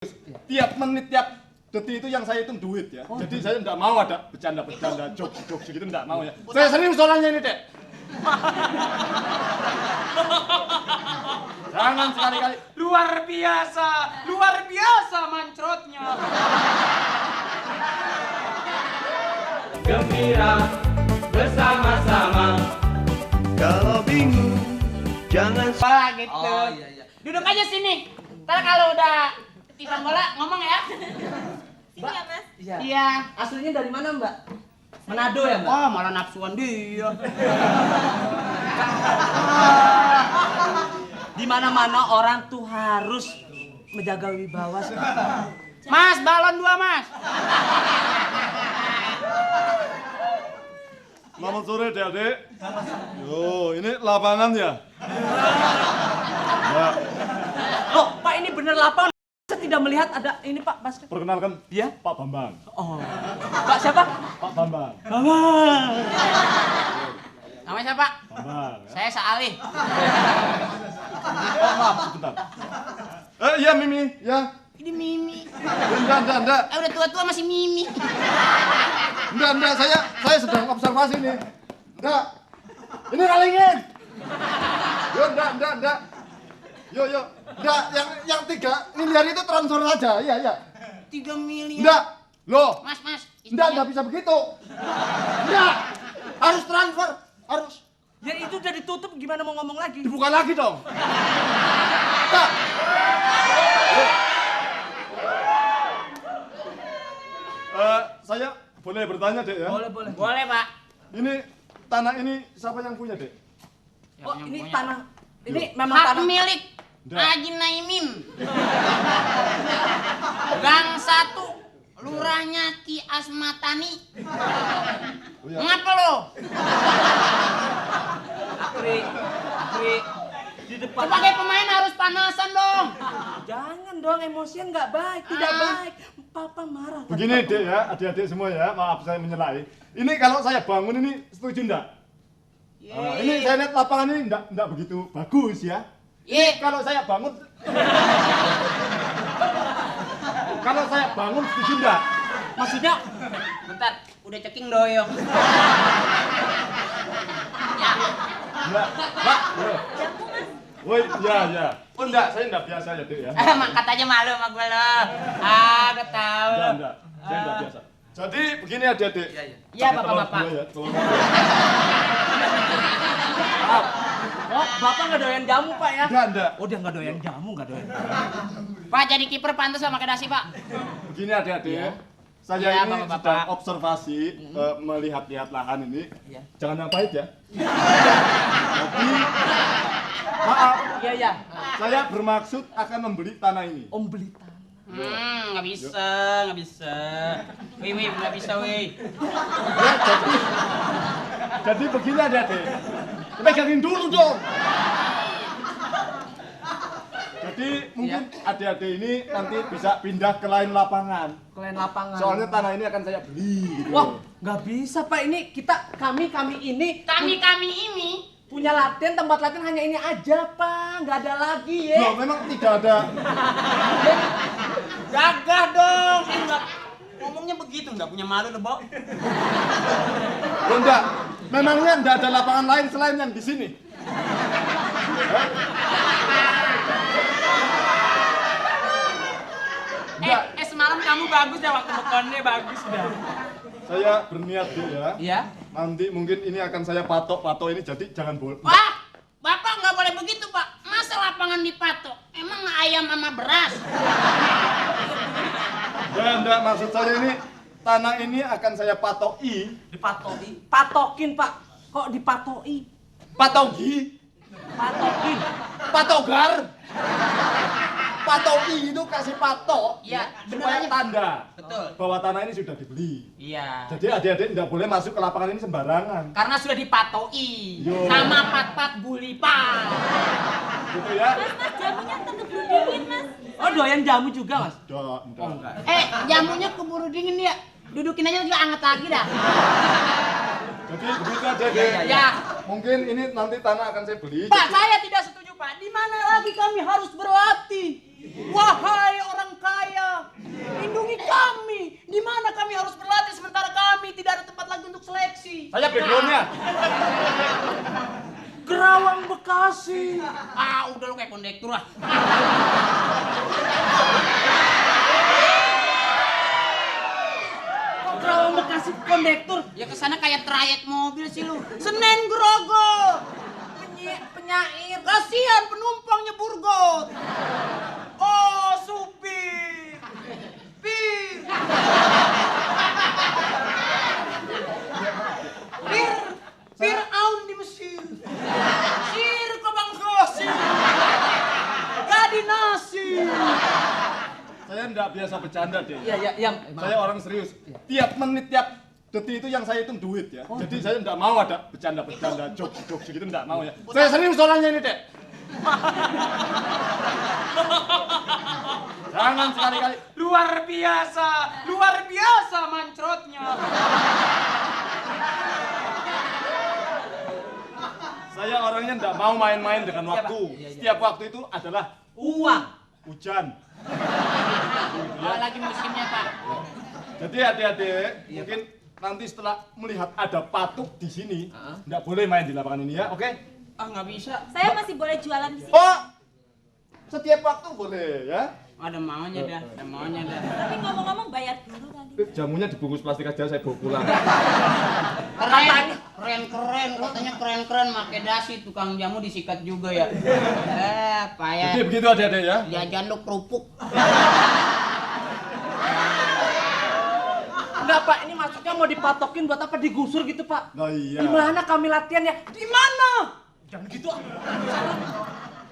Tiap menit, tiap detik itu yang saya hitung duit ya. Jadi saya enggak mau ada bercanda-bercanda, jokes gitu enggak mau ya. Saya serius soalnya ini, Dek. Jangan sekali-kali. Luar biasa mancrotnya. Gembira bersama-sama. Kalau bingung jangan Bola gitu. Oh iya. Duduk aja sini. Ntar kalau udah ketiban bola ngomong ya. Sini ya Mas. Iya. Aslinya dari mana Mbak? Manado ya Mbak? Oh, malah nafsuan dia. Di mana-mana orang tuh harus menjaga wibawa. Mas, balon 2, Mas. Selamat sore, Dek. Yo, ini lapangan ya? Ya, Oh, Pak ini bener lapangan. Saya tidak melihat ada ini Pak basket. perkenalkan Iya? Pak Bambang. Oh. Pak siapa? Pak Bambang. Namanya siapa? Bambang. Ya. Saya Saalih. Oh, maaf, sebentar. Iya Mimi, ya. Ini Mimi. Enggak. Udah tua-tua masih Mimi. Enggak, saya sedang observasi nih. Enggak. Ini ralingin. Yo, enggak. Yo. Enggak, yang 3 miliar itu transfer saja. Iya. 3 miliar. Enggak. Loh. Mas. Enggak bisa begitu. Enggak. Harus transfer. Harus Ya itu udah ditutup gimana mau ngomong lagi? dibuka lagi dong. Enggak. Saya boleh bertanya, Dek ya? Boleh. Boleh, Pak. Ini tanah ini siapa yang punya, Dek? Oh, Yang ini punya. tanah. Ini memang Hak tanah. milik Nggak. Haji Naimim. Gang 1, lurahnya Ki Asmatani. Oh, ya. Ngapa lo? Akri, di depan. Sebagai pemain harus panasan dong. Jangan dong, emosian nggak baik, tidak baik. Papa marah. Begini, Dek ya, adik-adik semua ya, maaf saya menyelai. Ini kalau saya bangun ini setuju enggak? Ini saya lihat lapangan ini enggak begitu bagus ya. Ye. Kalau saya bangun Kalau saya bangun setuju enggak? Maksudnya Bentar, udah ceking doyong. Ya. Enggak. Pak. Woi, ya. Oh enggak, saya enggak biasa ya, Dek ya. Mangkat aja malu sama gue lo. Gue tahu. Enggak. Saya enggak biasa. Jadi begini adik-adik. Iya, Pakai Bapak-bapak. telur dua ya, telur. Oh, Bapak nggak doyan jamu, Pak ya? Enggak. Oh, dia nggak doyan jamu, nggak doyan. Pak jadi kiper pantas sama pakai dasi, Pak. Begini adik-adik. Iya. Saya Iya, ini Bapak-bapak. sedang observasi melihat-lihat lahan ini. Iya. Jangan yang pahit ya. Jadi maaf, Iya. saya bermaksud akan membeli tanah ini. Om beli tanah. Nggak bisa. Wih, nggak bisa, wih. Ya, jadi begini adik-adik. Pegangin dulu dong. Jadi mungkin adik-adik ini nanti bisa pindah ke lain lapangan. Kalian lapangan. Soalnya tanah ini akan saya beli gitu. Wah, nggak bisa Pak. Ini kami ini Kami ini punya latihan, tempat latihan hanya ini aja Pak. Nggak ada lagi ya. Loh, memang tidak ada. gagah dong. Enggak. Ngomongnya begitu, nggak punya malu lo, Bo. Loh, enggak. Memangnya enggak ada lapangan lain selain yang di sini. Enggak. Semalam kamu bagus dah waktu bekonnya bagus dah. Saya berniat dulu ya. Iya. Nanti mungkin ini akan saya patok ini jadi jangan boleh. Wah, Bapak nggak boleh begitu, Pak. Masa lapangan dipatok? Emang ayam sama beras? Ya enggak, maksud saya ini tanah ini akan saya patoki. Patokin Pak. Kok dipatoki? Patogi. Patokin. Patogar. Patoki itu kasih patok. Iya, Supaya bener aja. tanda. Betul. Bahwa tanah ini sudah dibeli. Iya. Jadi adik-adik tidak boleh masuk ke lapangan ini sembarangan. Karena sudah dipatoi Yo. sama pat-pat bulipan. Gitu ya. Mas, jamunya tetap dingin, Mas. Oh, doyan jamu juga Mas? Enggak. Jamunya keburu dingin ya. Dudukin aja juga anget lagi dah. Jadi begitu adik-adik. Ya. Mungkin ini nanti tanah akan saya beli. Pak, saya tidak setuju, Pak. Di mana lagi kami harus berlatih? Wahai orang kaya, lindungi kami. Di mana kami harus berlatih sementara kami tidak ada tempat lagi untuk seleksi? Saya backgroundnya. Kerawang Bekasi. Ah, udah lu kayak kondektur ah. Kok Kerawang Bekasi kondektur? Ya kesana kayak trayek mobil sih lu. Senen Grogol. Penyair. Kasihan penumpangnya burgot. Oh, supir. Pir. Fir'aun di Mesir. Sir ke Bangkosi. Gadi nasi. Saya enggak biasa bercanda deh. Iya. Saya orang serius. Tiap menit, tiap detik itu yang saya hitung duit ya. Jadi saya enggak mau ada bercanda-bercanda, jokes gitu enggak mau ya. Saya serius soalnya ini, Dek. Jangan sekali-kali. Luar biasa mancrotnya. Saya orangnya enggak mau main-main dengan waktu. Setiap waktu itu adalah Uang. hujan. Lagi musimnya, Pak. Jadi adik-adik, mungkin nanti setelah melihat ada patuk di sini, enggak boleh main di lapangan ini ya, oke? Ah, nggak bisa. Saya masih boleh jualan di sini. Oh, setiap waktu boleh ya. Ada maunya dah. Tapi ngomong-ngomong bayar dulu tadi. Jamunya dibungkus plastik aja, saya bawa pulang. Katanya keren, make dasi tukang jamu disikat juga ya. Payah. Jadi begitu adik-adik ya. Jajan lu kerupuk. Enggak Pak, ini maksudnya mau dipatokin buat apa, digusur gitu Pak? Nah iya. Di mana kami latihannya? Di mana? Jangan gitu ah.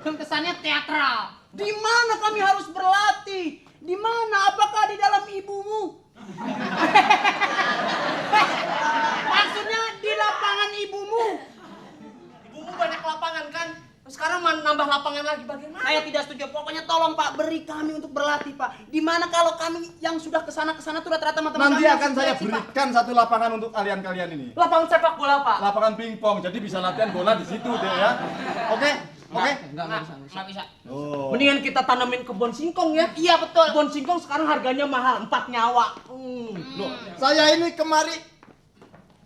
Kan kesannya teatral. Di mana kami harus berlatih? Di mana? Apakah di dalam ibumu? Maksudnya di lapangan ibumu. Ibumu banyak lapangan kan? Sekarang mau nambah lapangan lagi bagaimana? Saya tidak setuju. Pokoknya tolong Pak, beri kami untuk berlatih Pak. Di mana kalau kami yang sudah kesana tuh rata-rata teman-teman Nanti kami akan saya seleksi, Pak. berikan satu lapangan untuk kalian-kalian ini. Lapangan sepak bola Pak. Lapangan pingpong, jadi bisa latihan bola di situ deh ya. Oke? Oke? Nggak bisa. Oh. Mendingan kita tanamin kebun singkong ya. Iya betul. Kebun singkong sekarang harganya mahal, 4 nyawa. Loh, saya ini kemari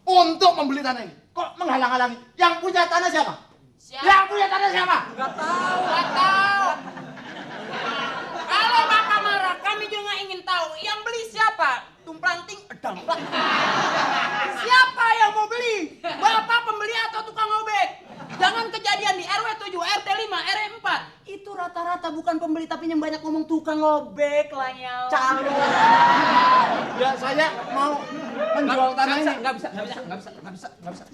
untuk membeli tanah ini. Kok menghalang-halangi? Yang punya tanah siapa? Yang punya tanah siapa? Nggak tahu. Kalau Bapak marah, kami juga ingin tahu. Yang beli siapa? Tumplanting, damplang. Siapa yang mau beli? Bapak pembeli atau tukang obek? Jangan kejadian di RW 7, RT 5, RW 4. Itu rata-rata bukan pembeli tapi yang banyak ngomong tukang obek lah ya. Calon. Ya saya mau menjual tanah ini. Nggak bisa.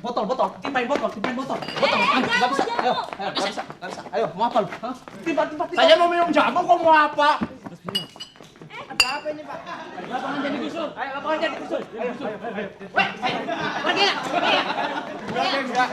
Botol, timpain botol. Nggak bisa. Nggak bisa. Ayo, mau apa lu? Hah? Timpa. Saya mau minum jamu, kok mau apa? Ada apa ini Pak? Lapangan jadi digusur. Ayo, lapangan jadi digusur. Ayo. Pergi nggak? Enggak.